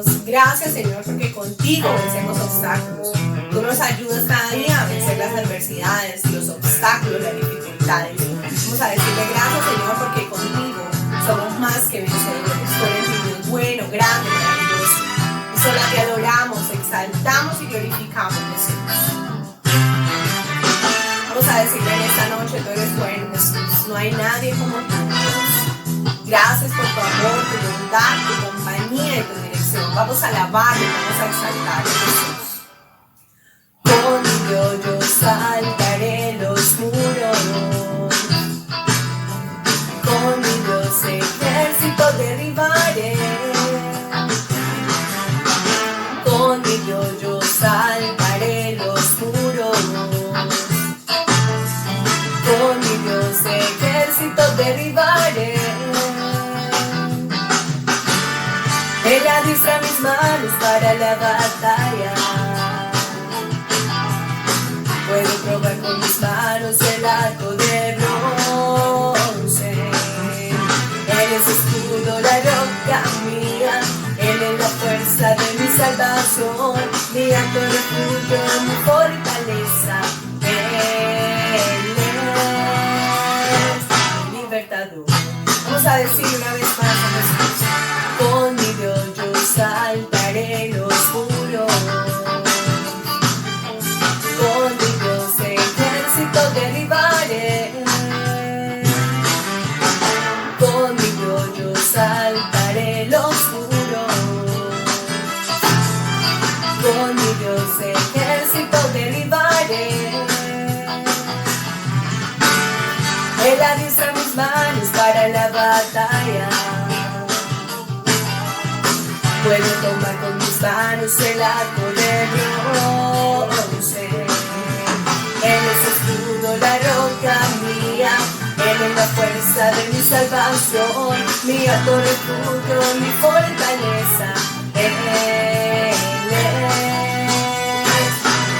Dios, gracias Señor porque contigo vencemos obstáculos. Tú nos ayudas cada día a vencer las adversidades, los obstáculos, las dificultades. Vamos a decirle gracias Señor porque contigo somos más que vencedores. Tú eres un Dios bueno, grande, maravilloso. Y solo te adoramos, exaltamos y glorificamos, Jesús. Vamos a decirle en esta noche, tú eres bueno, Jesús. No hay nadie como tú, Dios. Gracias por tu amor, tu bondad, tu compañía y tu dirección. Vamos a alabarle, vamos a exaltarle, Jesús. Contigo yo saltaré los muros, con mi Dios ejército derribaré, con mi Dios yo saltaré los muros, con mi Dios ejército derribaré. Él adiestra mis manos para la batalla. Puedo probar con mis manos el arco de bronce. Él es escudo, la roca mía. Él es la fuerza de mi salvación, mi alto refugio, mi fortaleza. Él es mi libertador. Vamos a decir una vez más a Jesús. Con mi Dios yo saltaré los muros. Con mi Dios ejército derribaré. Con mi Dios yo saltaré los muros. Con mi Dios ejército derribaré. Él adiestra mis manos para la batalla. Puedo tomar con mis manos el arco de bronce. Él es escudo, la roca mía. Él es la fuerza de mi salvación, mi alto refugio, mi fortaleza. Él es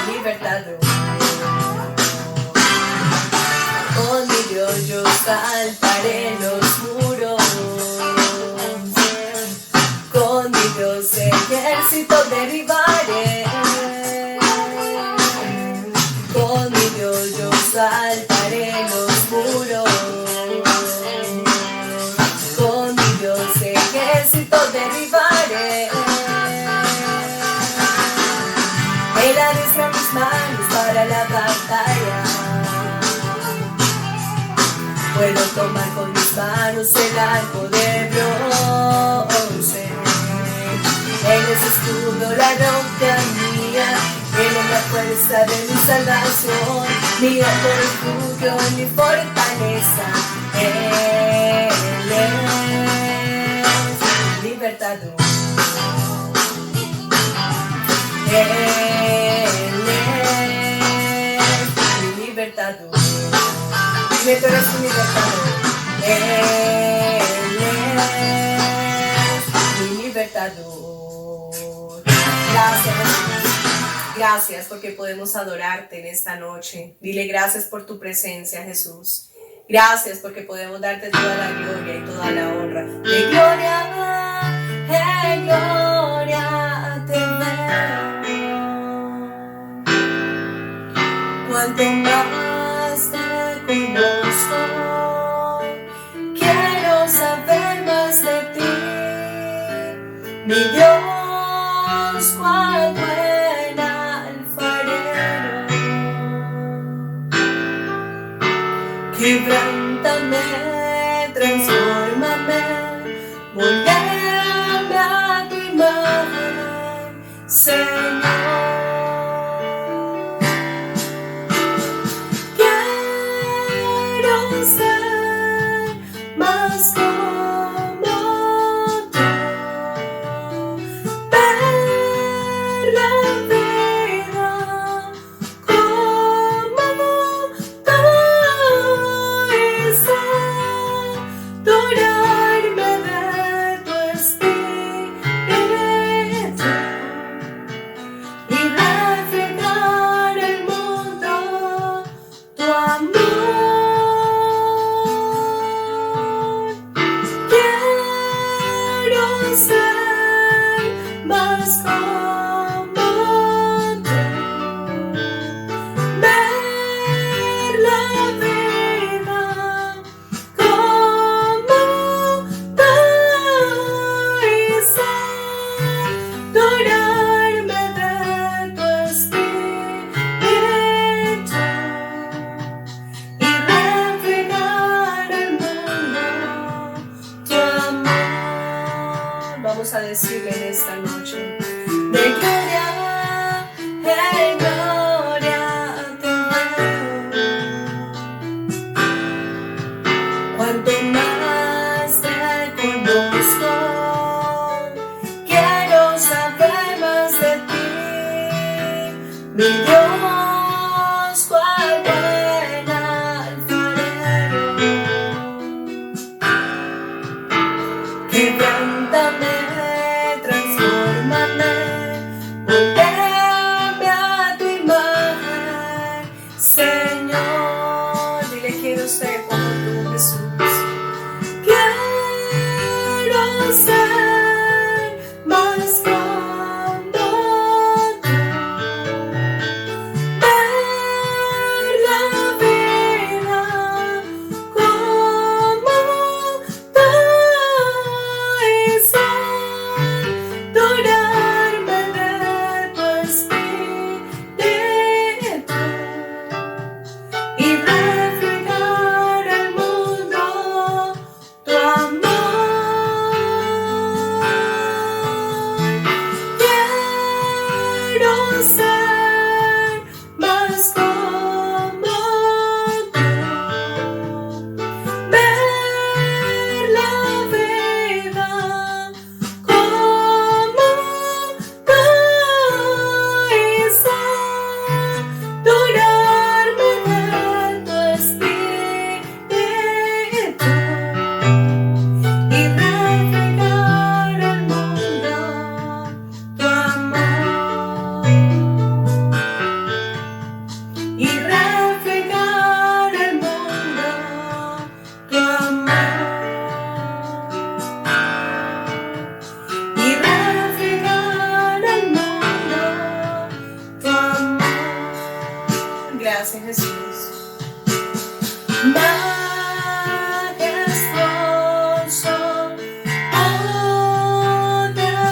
mi libertador. Con mi Dios yo saltaré los muros. Con mi Dios ejército derribaré. Con mi Dios yo saltaré los muros. Con mi Dios ejército derribaré. Él adiestra mis manos para la batalla. Puedo tomar con mis manos el arco de bronce. Él es escudo, la roca mía. Él es la fuerza de mi salvación, mi alto refugio, mi fortaleza. Él es mi libertador. Él es mi libertador. Dime, tú eres mi libertador. Él es mi libertador. Gracias, Jesús. Gracias porque podemos adorarte en esta noche. Dile gracias por tu presencia, Jesús. Gracias porque podemos darte toda la gloria y toda la honra. De gloria en gloria te veo. Cuanto más te conozco, quiero saber más de ti. Mi Dios, cuál buen alfarero. Quebrántame, transfórmame, moldéame a tu imagen, Señor. Vamos a decirle en esta noche, de gloria en gloria te veo. Cuanto más te conozco, quiero saber más de ti, mi Dios, cuál buen alfarero. Quebrántame, transfórmame, moldéame a tu imagen, Señor. Dile, quiero ser como tú, Jesús. Quiero ser más como tú, ver la vida como tú. Adorarme de tu espíritu y reflejar al mundo tu amor. Quiero ser más como tú, ver la vida como tú y adorarme de tu espíritu y reflejar al mundo tu amor, y reflejar al mundo tu amor, y reflejar al mundo tu amor. Gracias, Jesús. Majestuoso,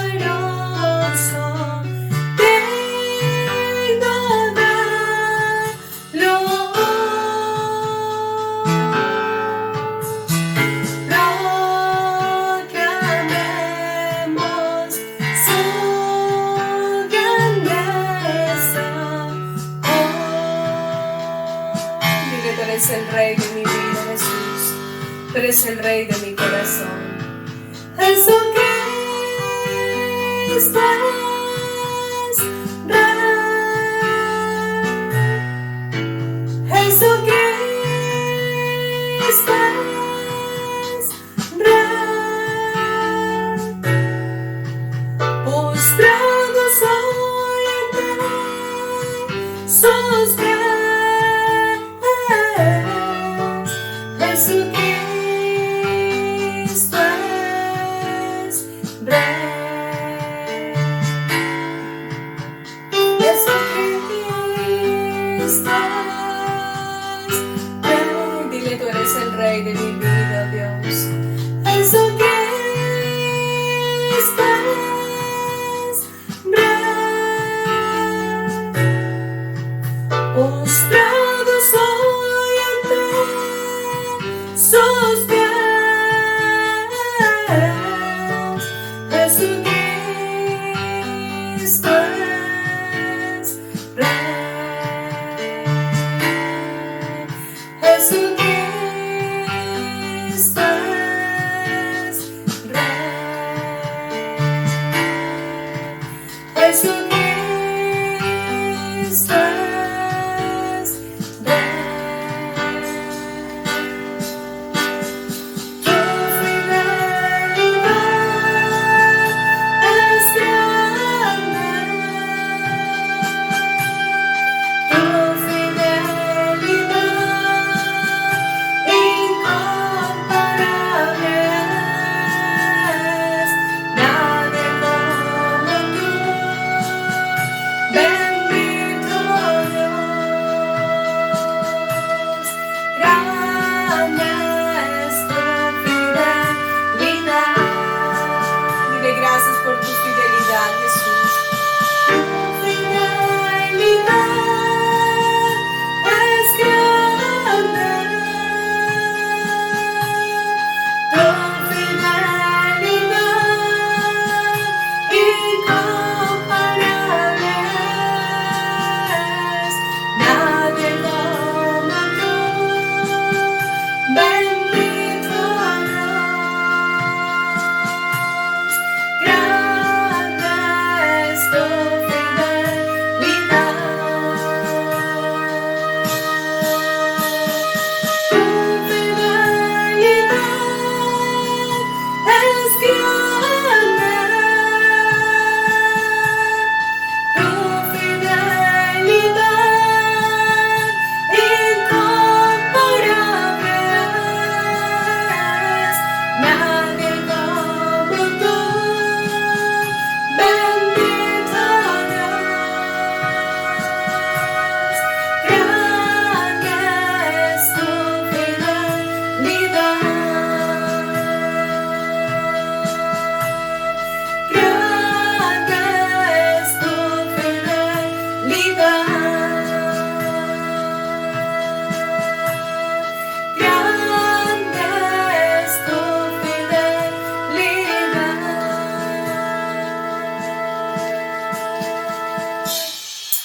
poderoso, digno de loor. Proclamemos su grandeza. Dile, tú eres el Rey de mi vida, Jesús. Tú eres el Rey de mi corazón. Jesucristo es Rey. Jesucristo es Rey. Postrado soy ante sus pies. Jesucristo es Rey. Jesucristo es Rey. Dile, tú eres el Rey de mi vida, Dios. Jesucristo es Rey. Postrado soy ante sus pies. Jesucristo es Rey. Jesucristo es Rey. Jesucristo es Rey. Tu fidelidad es grande.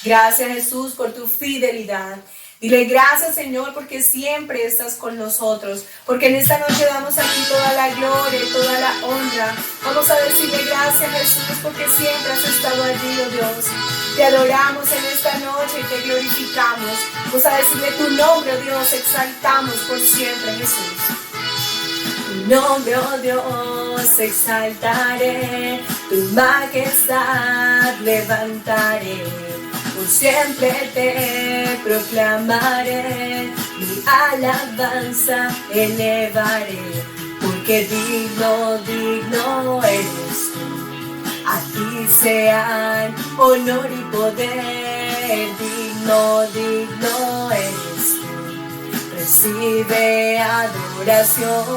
Gracias, Jesús, por tu fidelidad. Dile gracias, Señor, porque siempre estás con nosotros, porque en esta noche damos a ti toda la gloria y toda la honra. Vamos a decirle gracias, Jesús, porque siempre has estado allí, oh Dios. Te adoramos en esta noche y te glorificamos. Vamos a decirle tu nombre, oh Dios, exaltamos por siempre, Jesús. Tu nombre, oh Dios, exaltaré, tu majestad levantaré. Por siempre te proclamaré, mi alabanza elevaré, porque digno, digno eres tú. A ti sean honor y poder, digno, digno eres tú. Recibe adoración,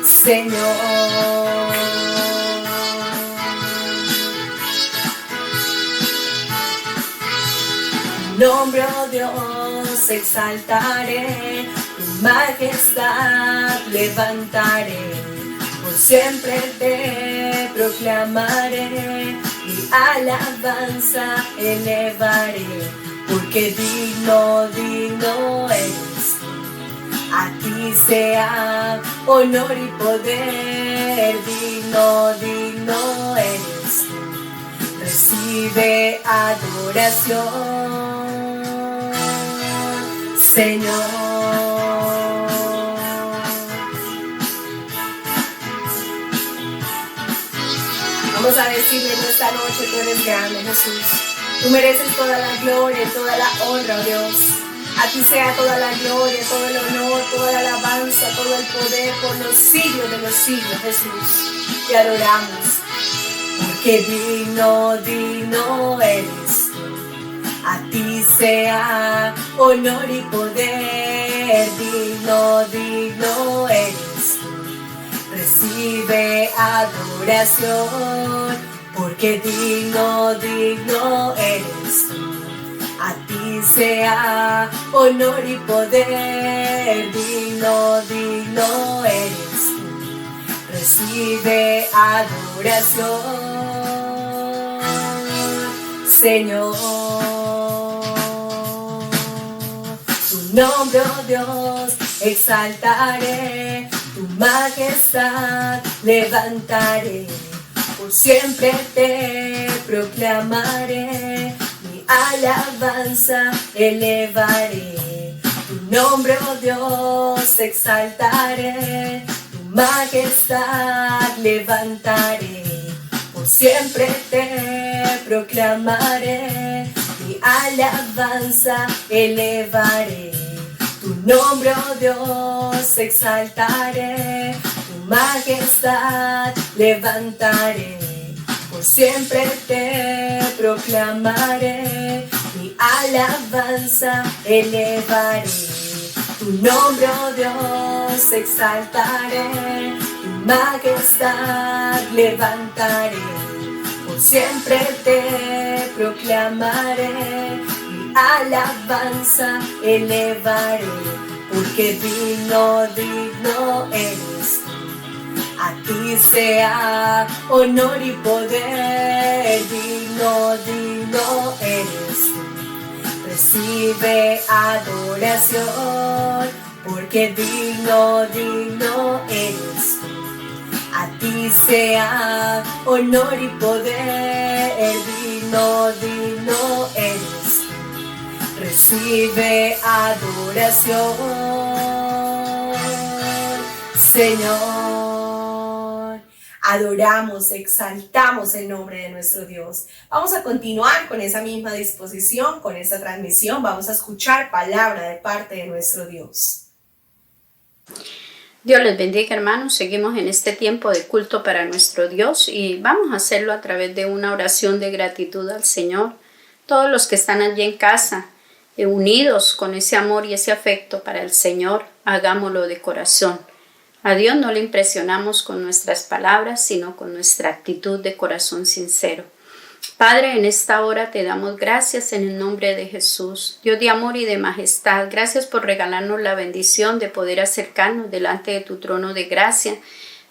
Señor. Nombre, oh Dios, exaltaré, tu majestad levantaré, por siempre te proclamaré, mi alabanza elevaré, porque digno, digno eres tú. A ti sea honor y poder, digno, digno eres tú. Recibe adoración, Señor. Vamos a decirle en esta noche, tú eres grande, Jesús. Tú mereces toda la gloria y toda la honra, oh Dios. A ti sea toda la gloria, todo el honor, toda la alabanza, todo el poder por los siglos de los siglos, Jesús. Te adoramos. Porque digno, digno eres tú. A ti sea honor y poder, digno, digno eres tú. Recibe adoración, porque digno, digno eres tú. A ti sea honor y poder, digno, digno eres tú. Recibe adoración, Señor. Tu nombre, oh Dios, exaltaré, tu majestad levantaré, por siempre te proclamaré, mi alabanza elevaré. Tu nombre, oh Dios, exaltaré, majestad levantaré, por siempre te proclamaré, mi alabanza elevaré. Tu nombre, oh Dios, exaltaré, tu majestad levantaré, por siempre te proclamaré, mi alabanza elevaré. Tu nombre, oh Dios, exaltaré, tu majestad levantaré, por siempre te proclamaré, mi alabanza elevaré, porque digno, digno eres tú. A ti sea honor y poder, digno, digno eres tú. Recibe adoración, porque digno, digno eres tú. A ti sea honor y poder, digno, digno eres tú. Recibe adoración, Señor. Adoramos, exaltamos el nombre de nuestro Dios. Vamos a continuar con esa misma disposición, con esta transmisión. Vamos a escuchar palabra de parte de nuestro Dios. Dios les bendiga, hermanos. Seguimos en este tiempo de culto para nuestro Dios y vamos a hacerlo a través de una oración de gratitud al Señor. Todos los que están allí en casa, unidos con ese amor y ese afecto para el Señor, hagámoslo de corazón. A Dios no le impresionamos con nuestras palabras, sino con nuestra actitud de corazón sincero. Padre, en esta hora te damos gracias en el nombre de Jesús, Dios de amor y de majestad. Gracias por regalarnos la bendición de poder acercarnos delante de tu trono de gracia,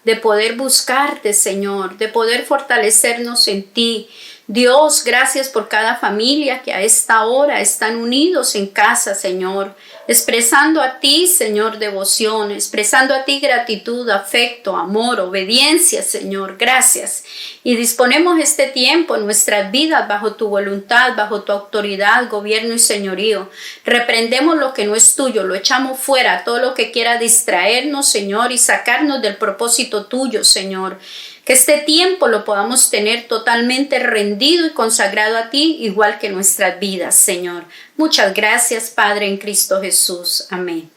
de poder buscarte, Señor, de poder fortalecernos en ti, Dios, gracias por cada familia que a esta hora están unidos en casa, Señor, expresando a ti, Señor, devoción, expresando a ti gratitud, afecto, amor, obediencia, Señor, gracias. Y disponemos este tiempo en nuestras vidas bajo tu voluntad, bajo tu autoridad, gobierno y señorío. Reprendemos lo que no es tuyo, lo echamos fuera, todo lo que quiera distraernos, Señor, y sacarnos del propósito tuyo, Señor. Que este tiempo lo podamos tener totalmente rendido y consagrado a ti, igual que nuestras vidas, Señor. Muchas gracias, Padre, en Cristo Jesús. Amén.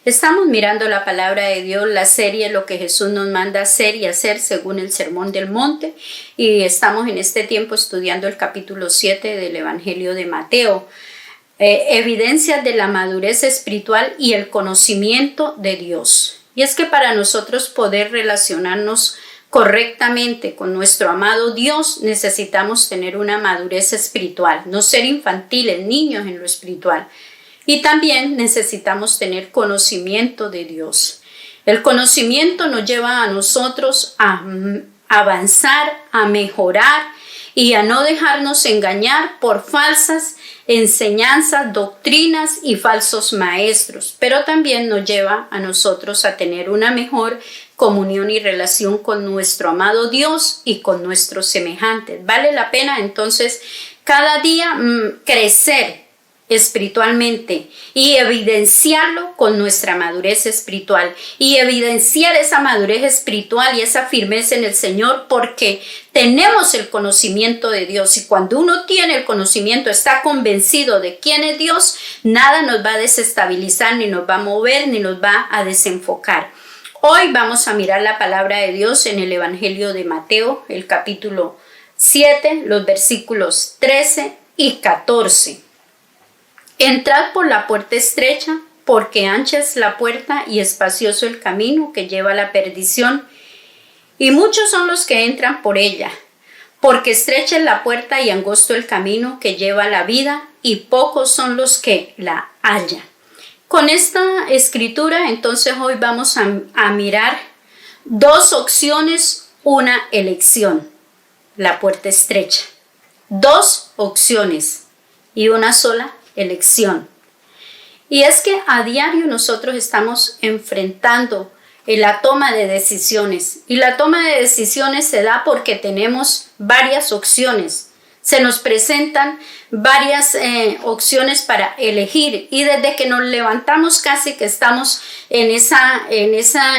Estamos mirando la palabra de Dios, la serie Lo que Jesús nos manda hacer y hacer según el Sermón del Monte. Y estamos en este tiempo estudiando el capítulo 7 del Evangelio de Mateo. Evidencias de la madurez espiritual y el conocimiento de Dios. Y es que para nosotros poder relacionarnos correctamente con nuestro amado Dios, necesitamos tener una madurez espiritual, no ser infantiles, niños en lo espiritual. Y también necesitamos tener conocimiento de Dios. El conocimiento nos lleva a nosotros a avanzar, a mejorar y a no dejarnos engañar por falsas enseñanzas, doctrinas y falsos maestros, pero también nos lleva a nosotros a tener una mejor comunión y relación con nuestro amado Dios y con nuestros semejantes. Vale la pena entonces cada día crecer espiritualmente y evidenciarlo con nuestra madurez espiritual y evidenciar esa madurez espiritual y esa firmeza en el Señor, porque tenemos el conocimiento de Dios, y cuando uno tiene el conocimiento, está convencido de quién es Dios, nada nos va a desestabilizar, ni nos va a mover, ni nos va a desenfocar. Hoy vamos a mirar la palabra de Dios en el Evangelio de Mateo, el capítulo 7, los versículos 13 y 14. Entrad por la puerta estrecha, porque ancha es la puerta y espacioso el camino que lleva a la perdición, y muchos son los que entran por ella, porque estrecha es la puerta y angosto el camino que lleva a la vida, y pocos son los que la hallan. Con esta escritura, entonces hoy vamos a mirar dos opciones, una elección, la puerta estrecha. Dos opciones y una sola elección. Y es que a diario nosotros estamos enfrentando la toma de decisiones, y la toma de decisiones se da porque tenemos varias opciones. Se nos presentan varias opciones para elegir, y desde que nos levantamos casi que estamos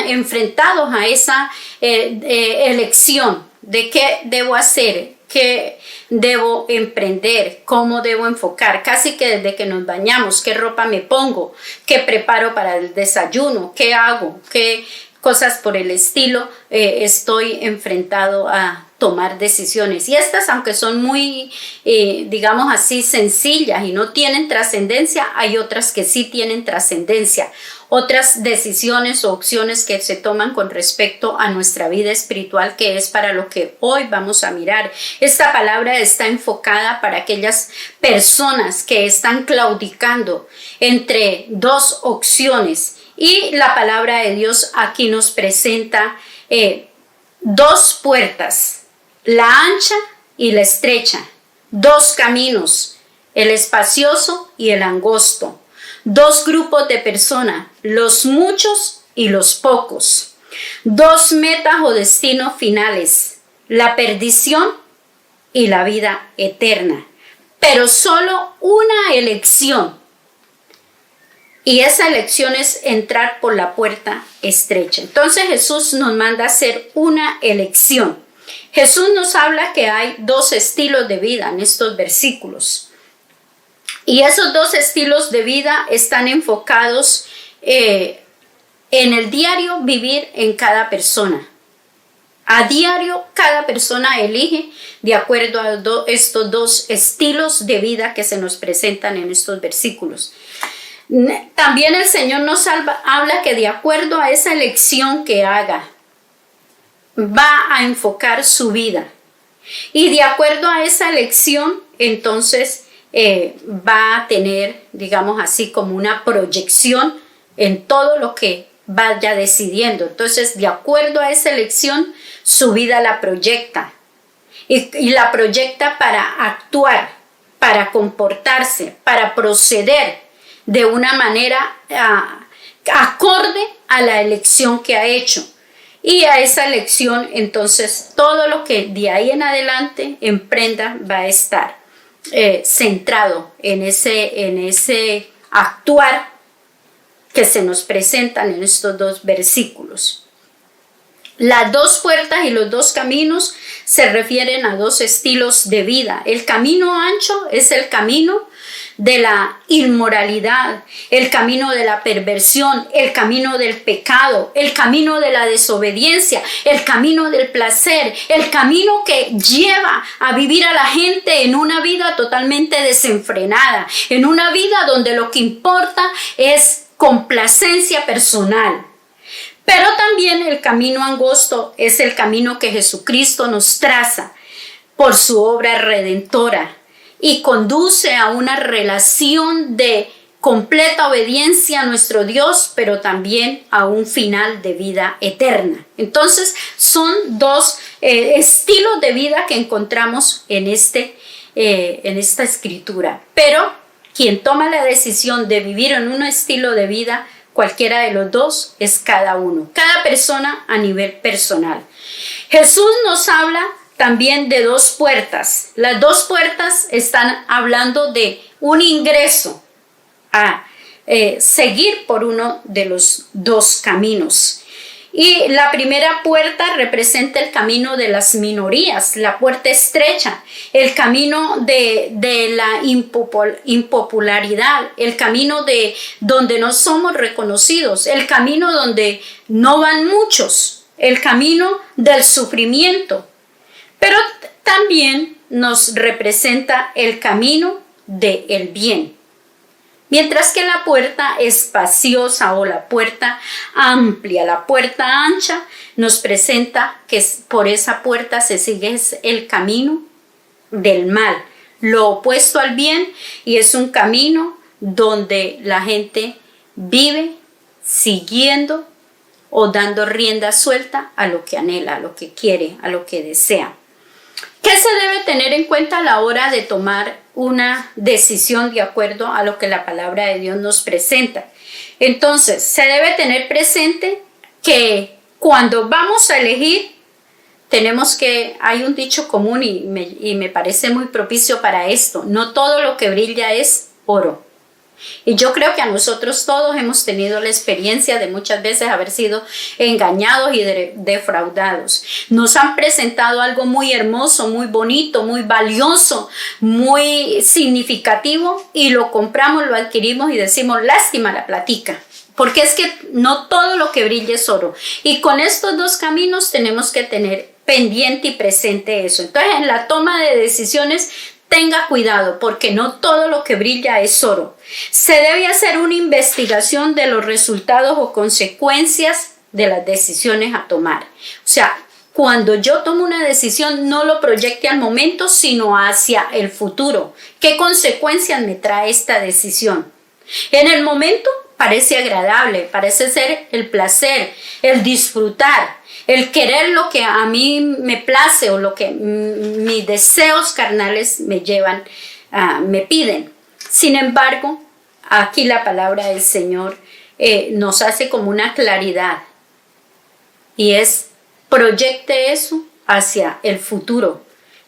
enfrentados a esa elección de qué debo hacer, qué debo emprender, cómo debo enfocar, casi que desde que nos bañamos, qué ropa me pongo, qué preparo para el desayuno, qué hago, qué cosas por el estilo, estoy enfrentado a tomar decisiones. Y estas, aunque son muy, digamos así, sencillas y no tienen trascendencia, hay otras que sí tienen trascendencia. Otras decisiones o opciones que se toman con respecto a nuestra vida espiritual, que es para lo que hoy vamos a mirar. Esta palabra está enfocada para aquellas personas que están claudicando entre dos opciones, y la palabra de Dios aquí nos presenta dos puertas, la ancha y la estrecha, dos caminos, el espacioso y el angosto, dos grupos de personas, los muchos y los pocos, dos metas o destinos finales, la perdición y la vida eterna, pero solo una elección. Y esa elección es entrar por la puerta estrecha. Entonces Jesús nos manda a hacer una elección. Jesús nos habla que hay dos estilos de vida en estos versículos. Y esos dos estilos de vida están enfocados en el diario vivir en cada persona. A diario cada persona elige de acuerdo a estos dos estilos de vida que se nos presentan en estos versículos. También el Señor nos habla que de acuerdo a esa elección que haga, va a enfocar su vida. Y de acuerdo a esa elección, entonces va a tener, digamos así, como una proyección en todo lo que vaya decidiendo. Entonces, de acuerdo a esa elección, su vida la proyecta. y la proyecta para actuar, para comportarse, para proceder de una manera acorde a la elección que ha hecho. Y a esa elección, entonces, todo lo que de ahí en adelante emprenda va a estar centrado en ese actuar que se nos presentan en estos dos versículos. Las dos puertas y los dos caminos se refieren a dos estilos de vida. El camino ancho es el camino de la inmoralidad, el camino de la perversión, el camino del pecado, el camino de la desobediencia, el camino del placer, el camino que lleva a vivir a la gente en una vida totalmente desenfrenada, en una vida donde lo que importa es complacencia personal. Pero también el camino angosto es el camino que Jesucristo nos traza por su obra redentora y conduce a una relación de completa obediencia a nuestro Dios, pero también a un final de vida eterna. Entonces, son dos estilos de vida que encontramos en esta escritura. Pero quien toma la decisión de vivir en un estilo de vida, cualquiera de los dos, es cada uno, cada persona a nivel personal. Jesús nos habla también de dos puertas. Las dos puertas están hablando de un ingreso a seguir por uno de los dos caminos. Y la primera puerta representa el camino de las minorías, la puerta estrecha, el camino de la impopularidad, el camino de donde no somos reconocidos, el camino donde no van muchos, el camino del sufrimiento. Pero también nos representa el camino del bien. Mientras que la puerta espaciosa o la puerta amplia, la puerta ancha, nos presenta que por esa puerta se sigue el camino del mal, lo opuesto al bien, y es un camino donde la gente vive siguiendo o dando rienda suelta a lo que anhela, a lo que quiere, a lo que desea. ¿Qué se debe tener en cuenta a la hora de tomar una decisión de acuerdo a lo que la palabra de Dios nos presenta? Entonces, se debe tener presente que cuando vamos a elegir, hay un dicho común y me parece muy propicio para esto: no todo lo que brilla es oro. Y yo creo que a nosotros todos hemos tenido la experiencia de muchas veces haber sido engañados y defraudados. Nos han presentado algo muy hermoso, muy bonito, muy valioso, muy significativo, y lo compramos, lo adquirimos y decimos: lástima la platica. Porque es que no todo lo que brilla es oro. Y con estos dos caminos tenemos que tener pendiente y presente eso. Entonces, en la toma de decisiones, tenga cuidado, porque no todo lo que brilla es oro. Se debe hacer una investigación de los resultados o consecuencias de las decisiones a tomar. O sea, cuando yo tomo una decisión, no lo proyecte al momento, sino hacia el futuro. ¿Qué consecuencias me trae esta decisión? En el momento parece agradable, parece ser el placer, el disfrutar, el querer lo que a mí me place o lo que mis deseos carnales me llevan, me piden. Sin embargo, aquí la palabra del Señor nos hace como una claridad, y es: proyecte eso hacia el futuro.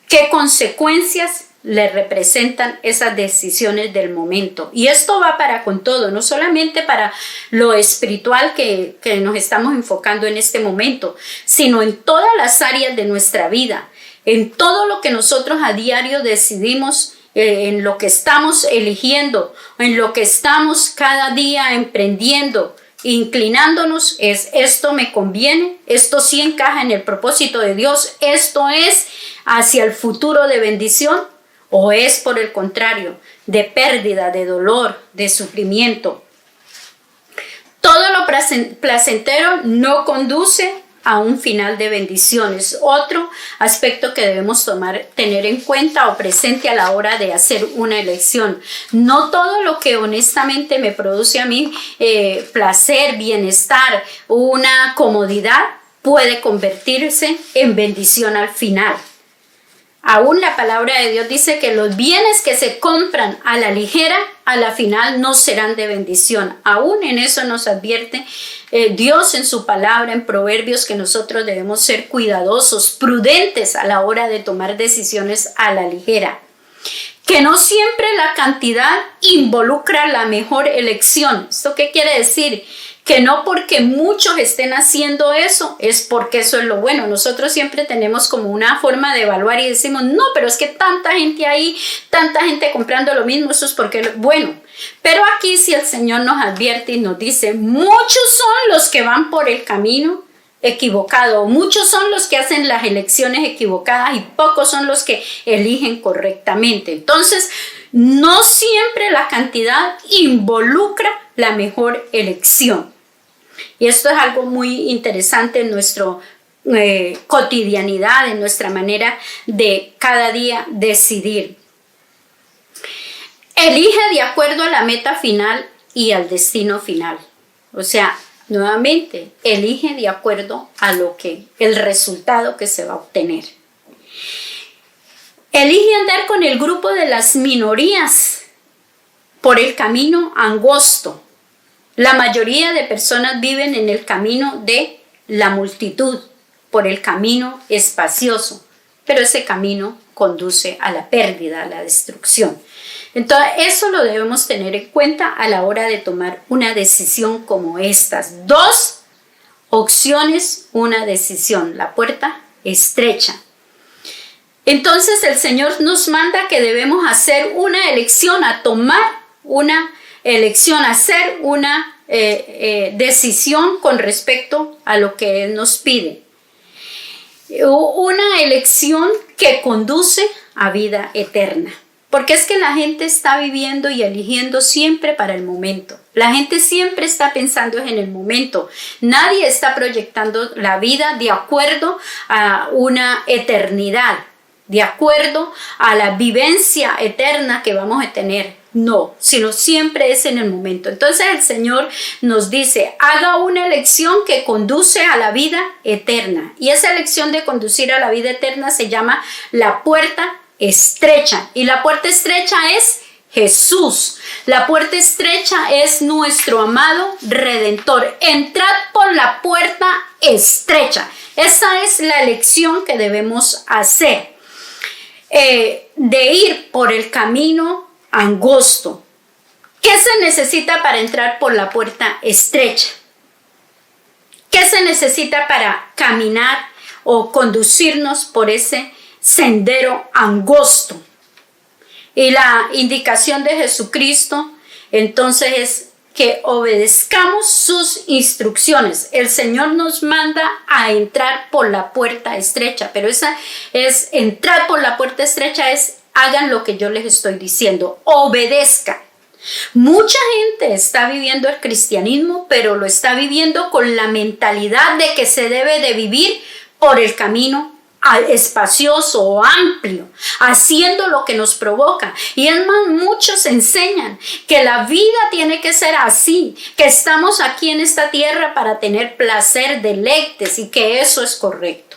¿Qué consecuencias le representan esas decisiones del momento? Y esto va para con todo, no solamente para lo espiritual que nos estamos enfocando en este momento, sino en todas las áreas de nuestra vida, en todo lo que nosotros a diario decidimos, en lo que estamos eligiendo, en lo que estamos cada día emprendiendo, inclinándonos. Esto me conviene, esto sí encaja en el propósito de Dios, esto es hacia el futuro de bendición, o es por el contrario, de pérdida, de dolor, de sufrimiento. Todo lo placentero no conduce a un final de bendiciones. Otro aspecto que debemos tener en cuenta o presente a la hora de hacer una elección. No todo lo que honestamente me produce a mí placer, bienestar, una comodidad, puede convertirse en bendición al final. Aún la palabra de Dios dice que los bienes que se compran a la ligera, a la final no serán de bendición. Aún en eso nos advierte Dios en su palabra, en Proverbios, que nosotros debemos ser cuidadosos, prudentes a la hora de tomar decisiones a la ligera. Que no siempre la cantidad involucra la mejor elección. ¿Esto qué quiere decir? Que no porque muchos estén haciendo eso, es porque eso es lo bueno. Nosotros siempre tenemos como una forma de evaluar y decimos, no, pero es que tanta gente ahí, tanta gente comprando lo mismo, eso es porque es bueno. Pero aquí si el Señor nos advierte y nos dice, muchos son los que van por el camino equivocado, muchos son los que hacen las elecciones equivocadas y pocos son los que eligen correctamente. Entonces, no siempre la cantidad involucra la mejor elección. Y esto es algo muy interesante en nuestra cotidianidad, en nuestra manera de cada día decidir. Elige de acuerdo a la meta final y al destino final. O sea, nuevamente, elige de acuerdo a el resultado que se va a obtener. Elige andar con el grupo de las minorías por el camino angosto. La mayoría de personas viven en el camino de la multitud, por el camino espacioso, pero ese camino conduce a la pérdida, a la destrucción. Entonces, eso lo debemos tener en cuenta a la hora de tomar una decisión como estas. 2 opciones, una decisión, la puerta estrecha. Entonces, el Señor nos manda que debemos hacer una elección, a tomar una elección, hacer una decisión con respecto a lo que Él nos pide. Una elección que conduce a vida eterna. Porque es que la gente está viviendo y eligiendo siempre para el momento. La gente siempre está pensando en el momento. Nadie está proyectando la vida de acuerdo a una eternidad, de acuerdo a la vivencia eterna que vamos a tener. No, sino siempre es en el momento. Entonces el Señor nos dice, haga una elección que conduce a la vida eterna. Y esa elección de conducir a la vida eterna se llama la puerta estrecha. Y la puerta estrecha es Jesús. La puerta estrecha es nuestro amado Redentor. Entrad por la puerta estrecha. Esa es la elección que debemos hacer. De ir por el camino angosto. ¿Qué se necesita para entrar por la puerta estrecha? ¿Qué se necesita para caminar o conducirnos por ese sendero angosto? Y la indicación de Jesucristo entonces es que obedezcamos sus instrucciones. El Señor nos manda a entrar por la puerta estrecha, pero esa es entrar por la puerta estrecha, es hagan lo que yo les estoy diciendo, obedezcan. Mucha gente está viviendo el cristianismo, pero lo está viviendo con la mentalidad de que se debe de vivir por el camino espacioso o amplio, haciendo lo que nos provoca. Y es más, muchos enseñan que la vida tiene que ser así, que estamos aquí en esta tierra para tener placer, deleites, y que eso es correcto.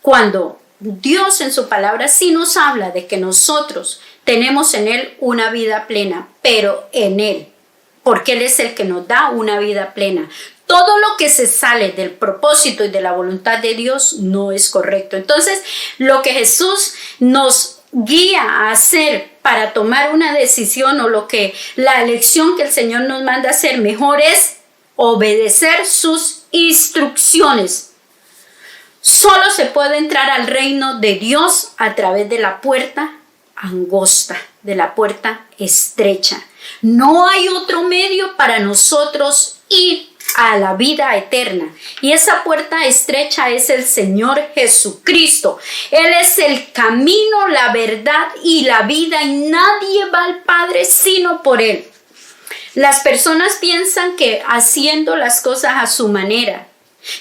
Cuando Dios en su palabra sí nos habla de que nosotros tenemos en Él una vida plena, pero en Él, porque Él es el que nos da una vida plena. Todo lo que se sale del propósito y de la voluntad de Dios no es correcto. Entonces, lo que Jesús nos guía a hacer para tomar una decisión, o la elección que el Señor nos manda a hacer mejor, es obedecer sus instrucciones. Solo se puede entrar al reino de Dios a través de la puerta angosta, de la puerta estrecha. No hay otro medio para nosotros ir a la vida eterna. Y esa puerta estrecha es el Señor Jesucristo. Él es el camino, la verdad y la vida, y nadie va al Padre sino por Él. Las personas piensan que haciendo las cosas a su manera,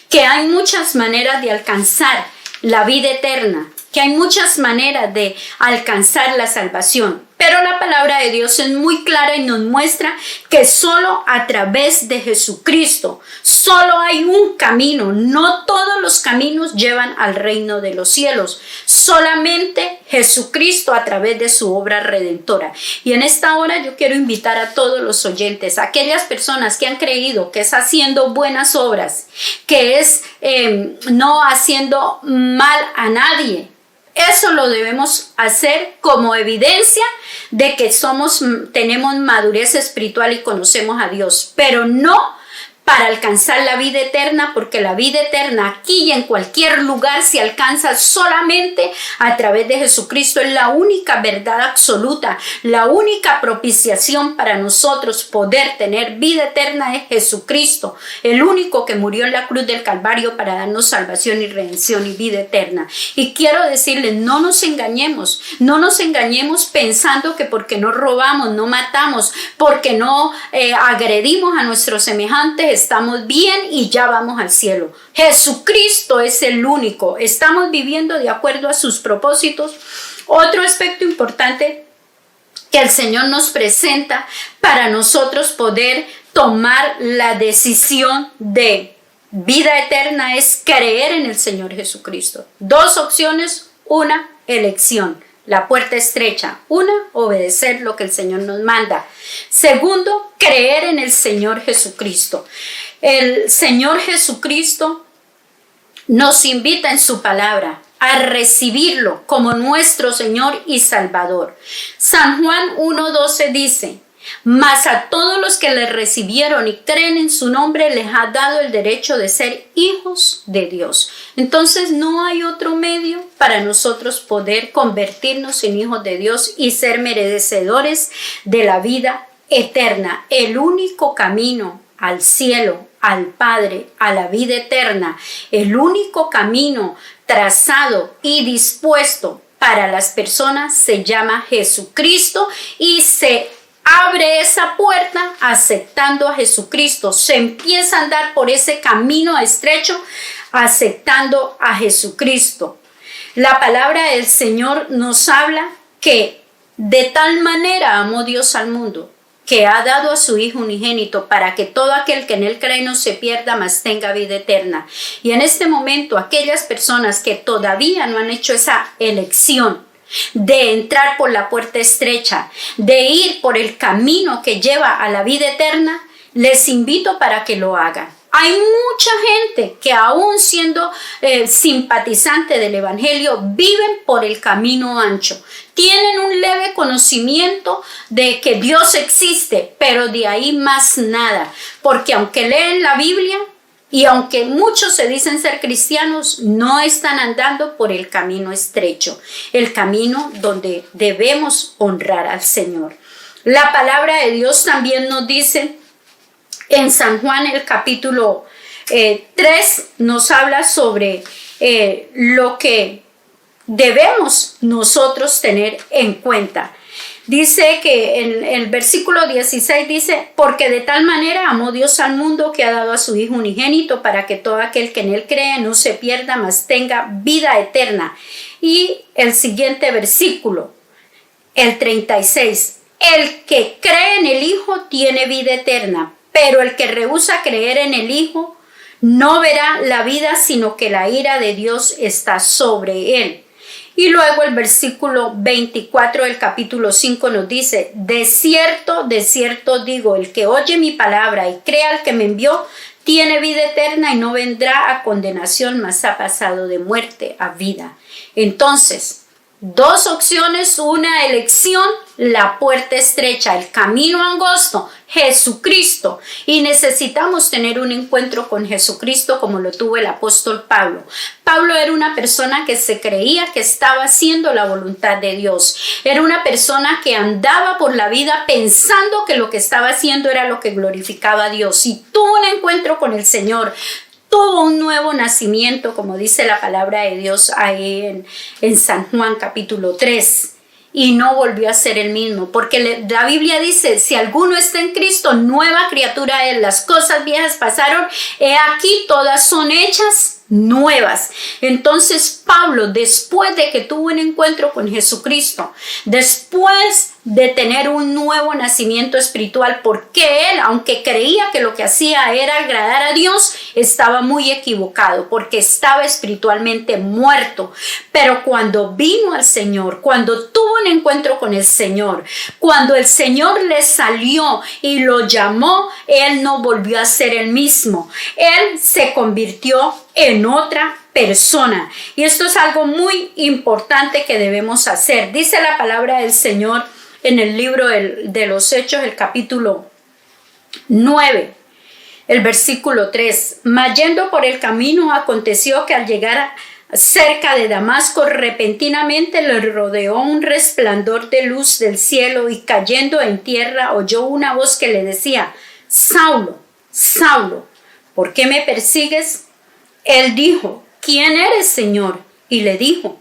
que hay muchas maneras de alcanzar la vida eterna, que hay muchas maneras de alcanzar la salvación. Pero la palabra de Dios es muy clara y nos muestra que solo a través de Jesucristo, solo hay un camino. No todos los caminos llevan al reino de los cielos. Solamente Jesucristo a través de su obra redentora. Y en esta hora yo quiero invitar a todos los oyentes, a aquellas personas que han creído que es haciendo buenas obras, que es no haciendo mal a nadie. Eso lo debemos hacer como evidencia de que tenemos madurez espiritual y conocemos a Dios, pero no para alcanzar la vida eterna, porque la vida eterna aquí y en cualquier lugar se alcanza solamente a través de Jesucristo. Es la única verdad absoluta, la única propiciación para nosotros poder tener vida eterna es Jesucristo, el único que murió en la cruz del Calvario para darnos salvación y redención y vida eterna. Y quiero decirles, no nos engañemos pensando que porque no robamos, no matamos, porque no agredimos a nuestros semejantes, estamos bien y ya vamos al cielo. Jesucristo es el único. Estamos viviendo de acuerdo a sus propósitos. Otro aspecto importante que el Señor nos presenta para nosotros poder tomar la decisión de vida eterna es creer en el Señor Jesucristo. Dos opciones, una elección. La puerta estrecha. Una, obedecer lo que el Señor nos manda. Segundo, creer en el Señor Jesucristo. El Señor Jesucristo nos invita en su palabra a recibirlo como nuestro Señor y Salvador. San Juan 1:12 dice: mas a todos los que le recibieron y creen en su nombre les ha dado el derecho de ser hijos de Dios. Entonces no hay otro medio para nosotros poder convertirnos en hijos de Dios y ser merecedores de la vida eterna. El único camino al cielo, al Padre, a la vida eterna, el único camino trazado y dispuesto para las personas se llama Jesucristo y se abre esa puerta aceptando a Jesucristo. Se empieza a andar por ese camino estrecho aceptando a Jesucristo. La palabra del Señor nos habla que de tal manera amó Dios al mundo que ha dado a su Hijo unigénito para que todo aquel que en él cree no se pierda, mas tenga vida eterna. Y en este momento aquellas personas que todavía no han hecho esa elección de entrar por la puerta estrecha, de ir por el camino que lleva a la vida eterna, les invito para que lo hagan. Hay mucha gente que aún siendo simpatizante del Evangelio viven por el camino ancho. Tienen un leve conocimiento de que Dios existe, pero de ahí más nada. Porque aunque leen la Biblia y aunque muchos se dicen ser cristianos, no están andando por el camino estrecho, el camino donde debemos honrar al Señor. La palabra de Dios también nos dice en San Juan, el capítulo 3, nos habla sobre lo que debemos nosotros tener en cuenta. Dice que en el versículo 16 dice: porque de tal manera amó Dios al mundo que ha dado a su Hijo unigénito para que todo aquel que en él cree no se pierda, mas tenga vida eterna. Y el siguiente versículo, el 36: el que cree en el Hijo tiene vida eterna, pero el que rehúsa creer en el Hijo no verá la vida, sino que la ira de Dios está sobre él. Y luego el versículo 24 del capítulo 5 nos dice: de cierto digo, el que oye mi palabra y crea al que me envió, tiene vida eterna y no vendrá a condenación, mas ha pasado de muerte a vida. Entonces, dos opciones, una elección, la puerta estrecha, el camino angosto, Jesucristo. Y necesitamos tener un encuentro con Jesucristo como lo tuvo el apóstol Pablo. Pablo era una persona que se creía que estaba haciendo la voluntad de Dios. Era una persona que andaba por la vida pensando que lo que estaba haciendo era lo que glorificaba a Dios. Y tuvo un encuentro con el Señor. Tuvo un nuevo nacimiento, como dice la palabra de Dios ahí en San Juan capítulo 3. Y no volvió a ser el mismo, porque la Biblia dice: si alguno está en Cristo, nueva criatura es. Las cosas viejas pasaron, he aquí todas son hechas nuevas. Entonces Pablo, después de que tuvo un encuentro con Jesucristo, después de tener un nuevo nacimiento espiritual, porque él, aunque creía que lo que hacía era agradar a Dios, estaba muy equivocado, porque estaba espiritualmente muerto. Pero cuando vino al Señor, cuando tuvo un encuentro con el Señor, cuando el Señor le salió y lo llamó, él no volvió a ser el mismo. Él se convirtió en otra persona. Y esto es algo muy importante que debemos hacer. Dice la palabra del Señor en el libro de los Hechos, el capítulo 9, el versículo 3. Mas yendo por el camino, aconteció que al llegar cerca de Damasco, repentinamente le rodeó un resplandor de luz del cielo, y cayendo en tierra oyó una voz que le decía: Saulo, Saulo, ¿por qué me persigues? Él dijo: ¿Quién eres, Señor? Y le dijo: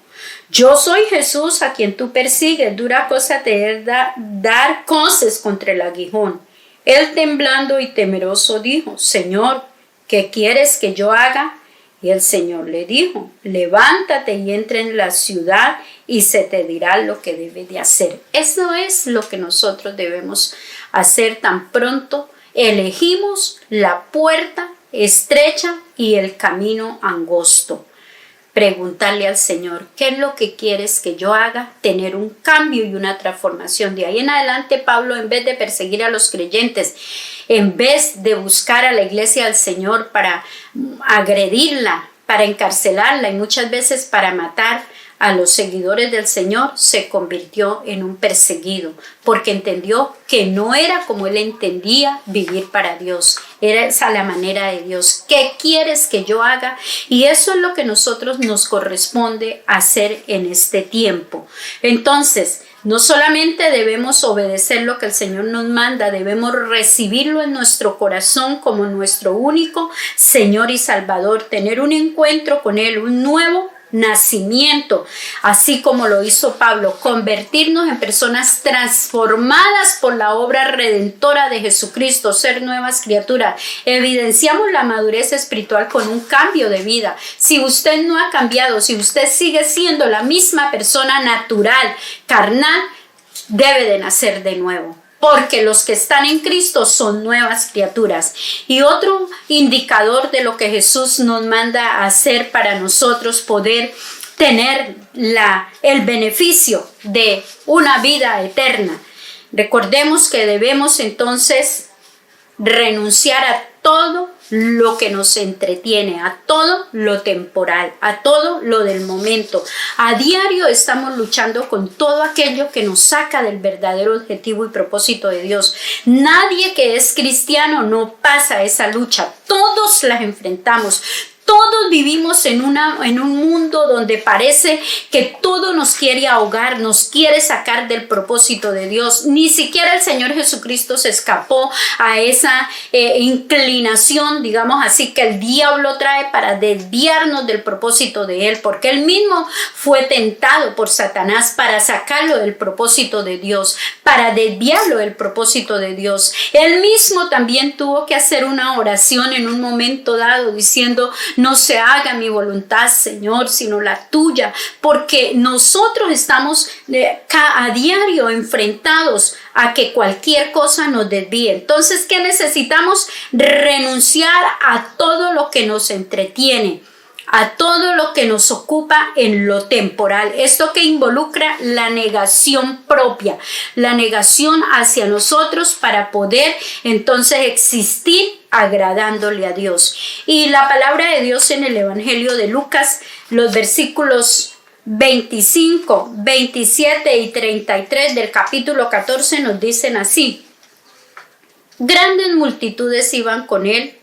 Yo soy Jesús a quien tú persigues. Dura cosa te es dar coces contra el aguijón. Él, temblando y temeroso, dijo: Señor, ¿qué quieres que yo haga? Y el Señor le dijo: Levántate y entra en la ciudad, y se te dirá lo que debes de hacer. Eso es lo que nosotros debemos hacer tan pronto elegimos la puerta estrecha y el camino angosto. Preguntarle al Señor: ¿qué es lo que quieres que yo haga? Tener un cambio y una transformación. De ahí en adelante, Pablo, en vez de perseguir a los creyentes, en vez de buscar a la iglesia del Señor para agredirla, para encarcelarla y muchas veces para matar a los seguidores del Señor, se convirtió en un perseguido, porque entendió que no era como él entendía vivir para Dios. Era esa la manera de Dios. ¿Qué quieres que yo haga? Y eso es lo que nosotros nos corresponde hacer en este tiempo. Entonces, no solamente debemos obedecer lo que el Señor nos manda, debemos recibirlo en nuestro corazón como nuestro único Señor y Salvador, tener un encuentro con Él, un nuevo nacimiento, así como lo hizo Pablo, convertirnos en personas transformadas por la obra redentora de Jesucristo, ser nuevas criaturas. Evidenciamos la madurez espiritual con un cambio de vida. Si usted no ha cambiado, si usted sigue siendo la misma persona natural, carnal, debe de nacer de nuevo, porque los que están en Cristo son nuevas criaturas. Y otro indicador de lo que Jesús nos manda a hacer para nosotros poder tener el beneficio de una vida eterna. Recordemos que debemos entonces renunciar a todo lo que nos entretiene, a todo lo temporal, a todo lo del momento. A diario estamos luchando con todo aquello que nos saca del verdadero objetivo y propósito de Dios. Nadie que es cristiano no pasa esa lucha. Todos las enfrentamos. Todos vivimos en un mundo donde parece que todo nos quiere ahogar, nos quiere sacar del propósito de Dios. Ni siquiera el Señor Jesucristo se escapó a esa inclinación, digamos así, que el diablo trae para desviarnos del propósito de Él, porque Él mismo fue tentado por Satanás para sacarlo del propósito de Dios, para desviarlo del propósito de Dios. Él mismo también tuvo que hacer una oración en un momento dado diciendo: no se haga mi voluntad, Señor, sino la tuya, porque nosotros estamos a diario enfrentados a que cualquier cosa nos desvíe. Entonces, ¿qué necesitamos? Renunciar a todo lo que nos entretiene, a todo lo que nos ocupa en lo temporal. Esto que involucra la negación propia, la negación hacia nosotros para poder entonces existir agradándole a Dios. Y la palabra de Dios en el Evangelio de Lucas, los versículos 25, 27 y 33 del capítulo 14 nos dicen así: grandes multitudes iban con él,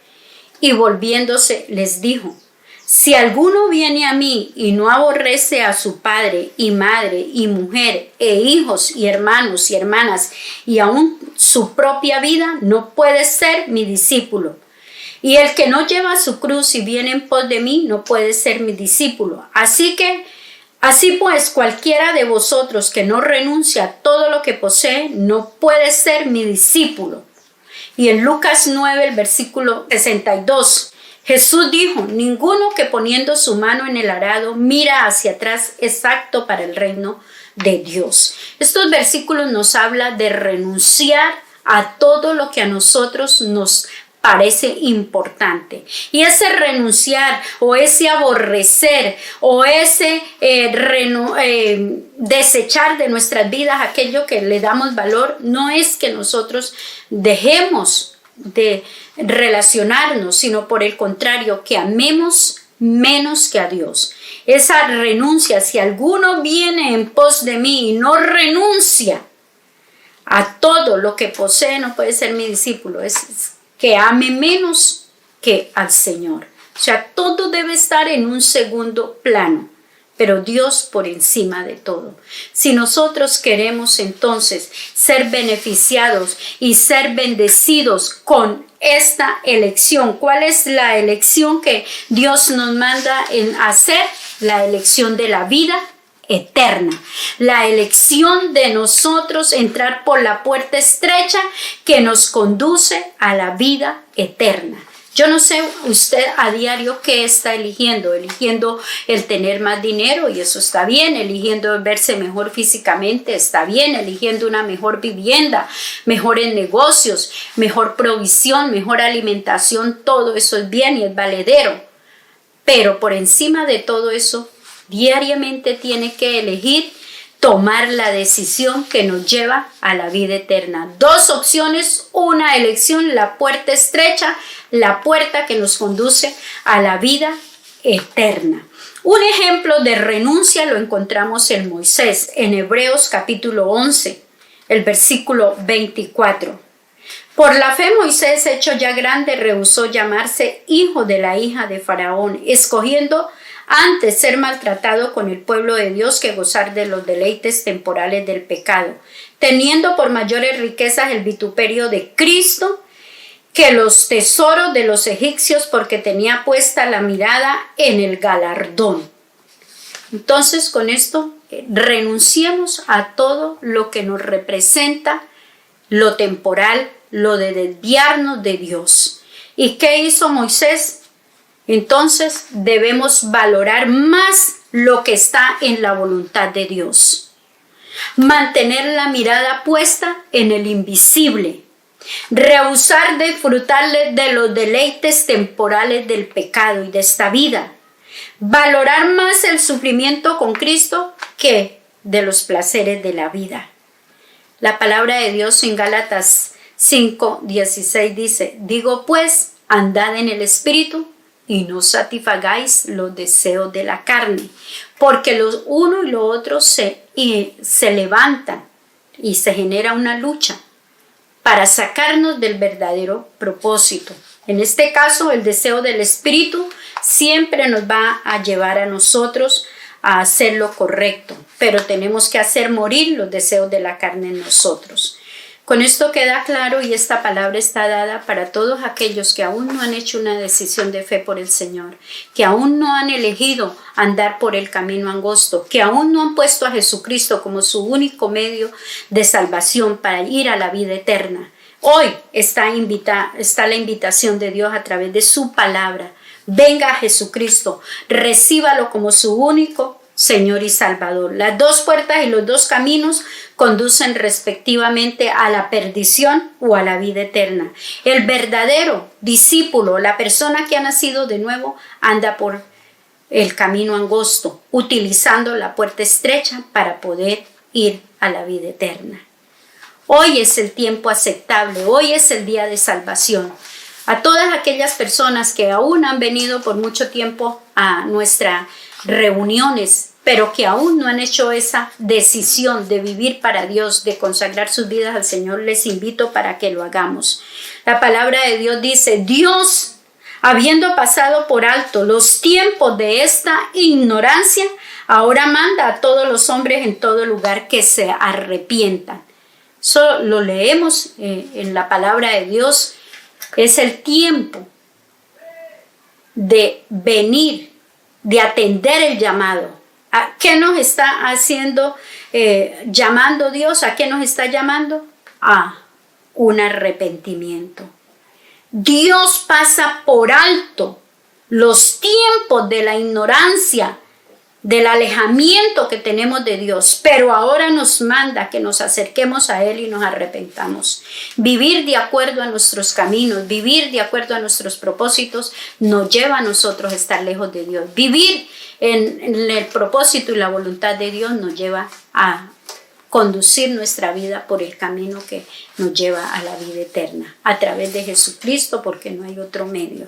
y volviéndose les dijo: si alguno viene a mí y no aborrece a su padre y madre y mujer e hijos y hermanos y hermanas y aún su propia vida, no puede ser mi discípulo. Y el que no lleva su cruz y viene en pos de mí, no puede ser mi discípulo. Así pues, cualquiera de vosotros que no renuncia a todo lo que posee, no puede ser mi discípulo. Y en Lucas 9, el versículo 62, Jesús dijo: ninguno que poniendo su mano en el arado mira hacia atrás es apto para el reino de Dios. Estos versículos nos hablan de renunciar a todo lo que a nosotros nos parece importante. Y ese renunciar o ese aborrecer o ese desechar de nuestras vidas aquello que le damos valor, no es que nosotros dejemos de relacionarnos, sino por el contrario, que amemos menos que a Dios. Esa renuncia, si alguno viene en pos de mí y no renuncia a todo lo que posee, no puede ser mi discípulo. Es que ame menos que al Señor. O sea, todo debe estar en un segundo plano, pero Dios por encima de todo. Si nosotros queremos entonces ser beneficiados y ser bendecidos con esta elección, ¿cuál es la elección que Dios nos manda en hacer? La elección de la vida eterna, la elección de nosotros entrar por la puerta estrecha que nos conduce a la vida eterna. Yo no sé usted a diario qué está eligiendo el tener más dinero, y eso está bien, eligiendo verse mejor físicamente, está bien, eligiendo una mejor vivienda, mejores negocios, mejor provisión, mejor alimentación, todo eso es bien y es valedero. Pero por encima de todo eso, diariamente tiene que elegir tomar la decisión que nos lleva a la vida eterna. Dos opciones, una elección, la puerta estrecha, la puerta que nos conduce a la vida eterna. Un ejemplo de renuncia lo encontramos en Moisés, en Hebreos capítulo 11, el versículo 24. Por la fe Moisés, hecho ya grande, rehusó llamarse hijo de la hija de Faraón, escogiendo antes ser maltratado con el pueblo de Dios que gozar de los deleites temporales del pecado, teniendo por mayores riquezas el vituperio de Cristo que los tesoros de los egipcios, porque tenía puesta la mirada en el galardón. Entonces, con esto renunciemos a todo lo que nos representa lo temporal, lo de desviarnos de Dios. ¿Y qué hizo Moisés? Entonces debemos valorar más lo que está en la voluntad de Dios. Mantener la mirada puesta en el invisible. Rehusar de disfrutar de los deleites temporales del pecado y de esta vida. Valorar más el sufrimiento con Cristo que de los placeres de la vida. La palabra de Dios en Gálatas 5:16 dice: digo pues, andad en el Espíritu y no satisfagáis los deseos de la carne, porque lo uno y lo otro se levantan y se genera una lucha para sacarnos del verdadero propósito. En este caso, el deseo del Espíritu siempre nos va a llevar a nosotros a hacer lo correcto, pero tenemos que hacer morir los deseos de la carne en nosotros. Con esto queda claro, y esta palabra está dada para todos aquellos que aún no han hecho una decisión de fe por el Señor, que aún no han elegido andar por el camino angosto, que aún no han puesto a Jesucristo como su único medio de salvación para ir a la vida eterna. Hoy está la invitación de Dios a través de su palabra. Venga a Jesucristo, recíbalo como su único Señor y Salvador. Las dos puertas y los dos caminos conducen respectivamente a la perdición o a la vida eterna. El verdadero discípulo, la persona que ha nacido de nuevo, anda por el camino angosto, utilizando la puerta estrecha para poder ir a la vida eterna. Hoy es el tiempo aceptable, hoy es el día de salvación. A todas aquellas personas que aún han venido por mucho tiempo a nuestras reuniones, pero que aún no han hecho esa decisión de vivir para Dios, de consagrar sus vidas al Señor, les invito para que lo hagamos. La palabra de Dios dice: Dios, habiendo pasado por alto los tiempos de esta ignorancia, ahora manda a todos los hombres en todo lugar que se arrepientan. Eso lo leemos en la palabra de Dios. Es el tiempo de venir, de atender el llamado. ¿A qué nos está haciendo, llamando Dios? ¿A qué nos está llamando? A un arrepentimiento. Dios pasa por alto los tiempos de la ignorancia del alejamiento que tenemos de Dios, pero ahora nos manda que nos acerquemos a Él y nos arrepentamos. Vivir de acuerdo a nuestros caminos, vivir de acuerdo a nuestros propósitos, nos lleva a nosotros a estar lejos de Dios. Vivir en el propósito y la voluntad de Dios nos lleva a conducir nuestra vida por el camino que nos lleva a la vida eterna, a través de Jesucristo, porque no hay otro medio.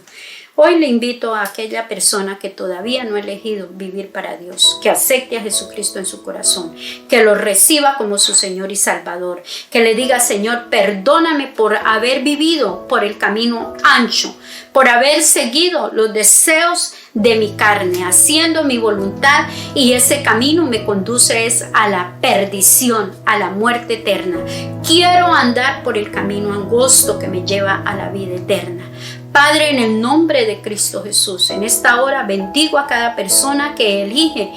Hoy le invito a aquella persona que todavía no ha elegido vivir para Dios, que acepte a Jesucristo en su corazón, que lo reciba como su Señor y Salvador, que le diga: Señor, perdóname por haber vivido por el camino ancho, por haber seguido los deseos de mi carne, haciendo mi voluntad, y ese camino me conduce a la perdición, a la muerte eterna. Quiero andar por el camino angosto que me lleva a la vida eterna. Padre, en el nombre de Cristo Jesús, en esta hora bendigo a cada persona que elige,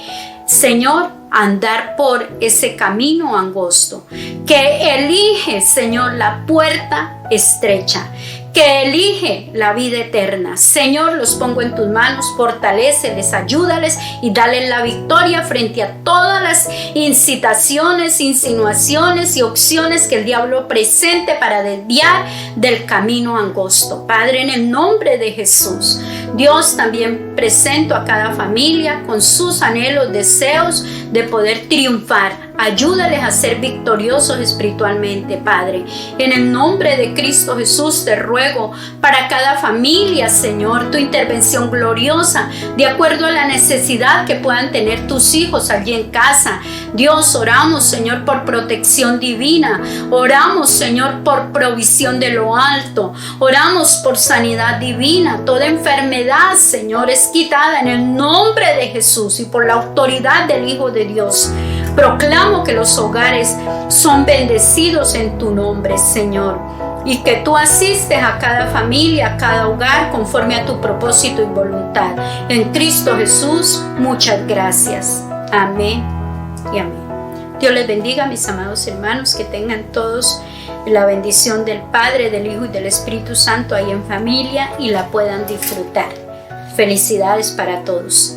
Señor, andar por ese camino angosto, que elige, Señor, la puerta estrecha, que elige la vida eterna. Señor, los pongo en tus manos, fortaléceles, ayúdales y dale la victoria frente a todas las incitaciones, insinuaciones y opciones que el diablo presente para desviar del camino angosto. Padre, en el nombre de Jesús, Dios, también presento a cada familia con sus anhelos, deseos de poder triunfar. Ayúdales a ser victoriosos espiritualmente, Padre. En el nombre de Cristo Jesús te ruego para cada familia, Señor, tu intervención gloriosa, de acuerdo a la necesidad que puedan tener tus hijos allí en casa. Dios, oramos, Señor, por protección divina. Oramos, Señor, por provisión de lo alto. Oramos por sanidad divina. Toda enfermedad, Señor, es quitada en el nombre de Jesús y por la autoridad del Hijo de Dios. Proclamo que los hogares son bendecidos en tu nombre, Señor, y que tú asistes a cada familia, a cada hogar, conforme a tu propósito y voluntad. En Cristo Jesús, muchas gracias. Amén y amén. Dios les bendiga, mis amados hermanos, que tengan todos la bendición del Padre, del Hijo y del Espíritu Santo ahí en familia y la puedan disfrutar. Felicidades para todos.